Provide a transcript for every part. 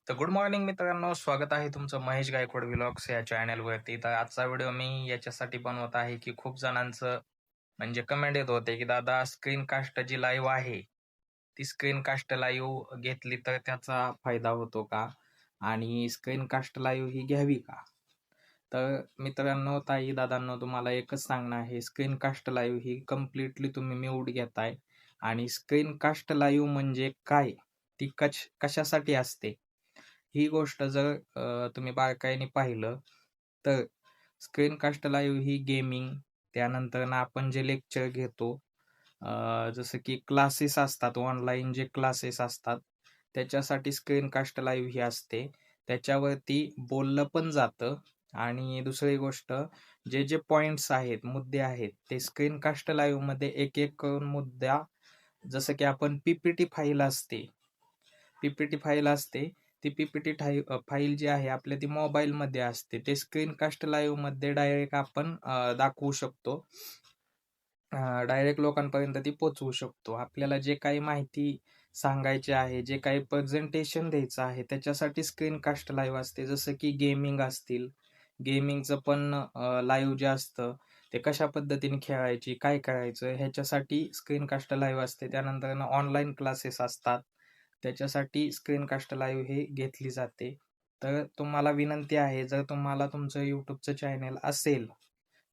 तर good morning मित्रांनो, स्वागत आहे तुमचं महेश गायकवाड व्लॉग्स या चॅनलवरती. तर आजचा व्हिडिओ मी याच्यासाठी बनवत आहे की खूप जणांचं म्हणजे कमेंट येत होते की दादा स्क्रीन कास्ट जी लाईव्ह आहे, ती स्क्रीन कास्ट लाईव्ह घेतली तर त्याचा फायदा होतो का? आणि स्क्रीन कास्ट लाईव्ह ही घ्यावी का? तर मित्रांनो, ताई, दादांनो, तुम्हाला एकच सांगणं आहे, स्क्रीन कास्ट लाईव्ह ही कम्प्लिटली तुम्ही म्यूट घेताय. आणि स्क्रीन कास्ट लाईव्ह म्हणजे काय? ती कशासाठी असते? ही गोष्ट जर तुम्ही बारकाईने पाहिलं तर स्क्रीनकास्ट लाईव्ह ही गेमिंग, त्यानंतर ना आपण जे लेक्चर घेतो, जसं की क्लासेस असतात, ऑनलाईन जे क्लासेस असतात, त्याच्यासाठी स्क्रीनकास्ट लाईव्ह ही असते. त्याच्यावरती बोललं पण जातं. आणि दुसरी गोष्ट, जे जे पॉइंट्स आहेत, मुद्दे आहेत, ते स्क्रीनकास्ट लाईव्हमध्ये एक एक करून मुद्दा, जसं की आपण पीपीटी फाईल असते, पीपीटी फाईल असते. ती पीपीटी फाईल जी आहे आपल्या, ती मोबाईलमध्ये असते. ते स्क्रीनकास्ट लाईव्हमध्ये डायरेक्ट आपण दाखवू शकतो. डायरेक्ट लोकांपर्यंत ती पोहोचवू शकतो. आपल्याला जे काही माहिती सांगायची आहे, जे काही प्रेझेंटेशन द्यायचं आहे, त्याच्यासाठी स्क्रीनकास्ट लाईव्ह असते. जसं की गेमिंग असतील, गेमिंगचं पण लाईव्ह जे असतं, ते कशा पद्धतीने खेळायची, काय करायचं, ह्याच्यासाठी स्क्रीनकास्ट लाईव्ह असते. त्यानंतर ऑनलाईन क्लासेस असतात, त्याच्यासाठी स्क्रीनकास्ट लाईव्ह हे घेतली जाते. तर तुम्हाला विनंती आहे, जर तुम्हाला तुमचं YouTubeचं चॅनल असेल,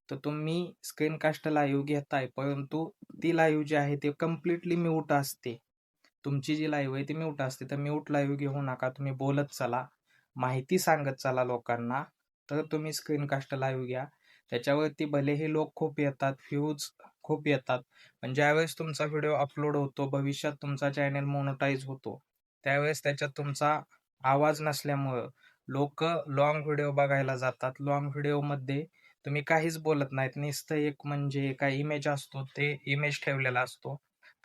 तर तुम्ही स्क्रीनकास्ट लाईव्ह घेताय, परंतु ती लाईव्ह जी आहे ती कम्प्लिटली म्यूट असते. तुमची जी लाईव्ह आहे ती म्यूट असते. तर म्यूट लाईव्ह घेऊ नका. तुम्ही बोलत चला, माहिती सांगत चला लोकांना. तर तुम्ही स्क्रीनकास्ट लाईव्ह घ्या. त्याच्यावरती भलेही लोक खूप येतात, व्ह्यूज खूप येतात, पण ज्यावेळेस तुमचा व्हिडिओ अपलोड होतो, भविष्यात तुमचा चॅनल मोनेटाईज होतो, त्यावेळेस त्याच्यात तुमचा आवाज नसल्यामुळं लोक लॉंग व्हिडिओ बघायला जातात. लॉंग व्हिडिओमध्ये तुम्ही काहीच बोलत नाहीत, नुसतं एक म्हणजे काय इमेज असतो, ते इमेज ठेवलेला असतो.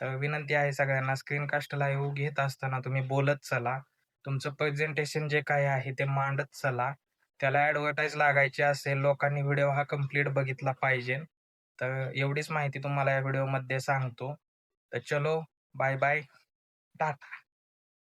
तर विनंती आहे सगळ्यांना, स्क्रीनकास्ट लाईव्ह घेत असताना तुम्ही बोलत चला. तुमचं प्रेझेंटेशन जे काही आहे ते मांडत चला. त्याला ॲडव्हर्टाइज लागायची असेल, लोकांनी व्हिडिओ हा कंप्लीट बघितला पाहिजे. तर एवढीच माहिती तुम्हाला या व्हिडिओमध्ये सांगतो. तर चलो, बाय बाय, टाटा.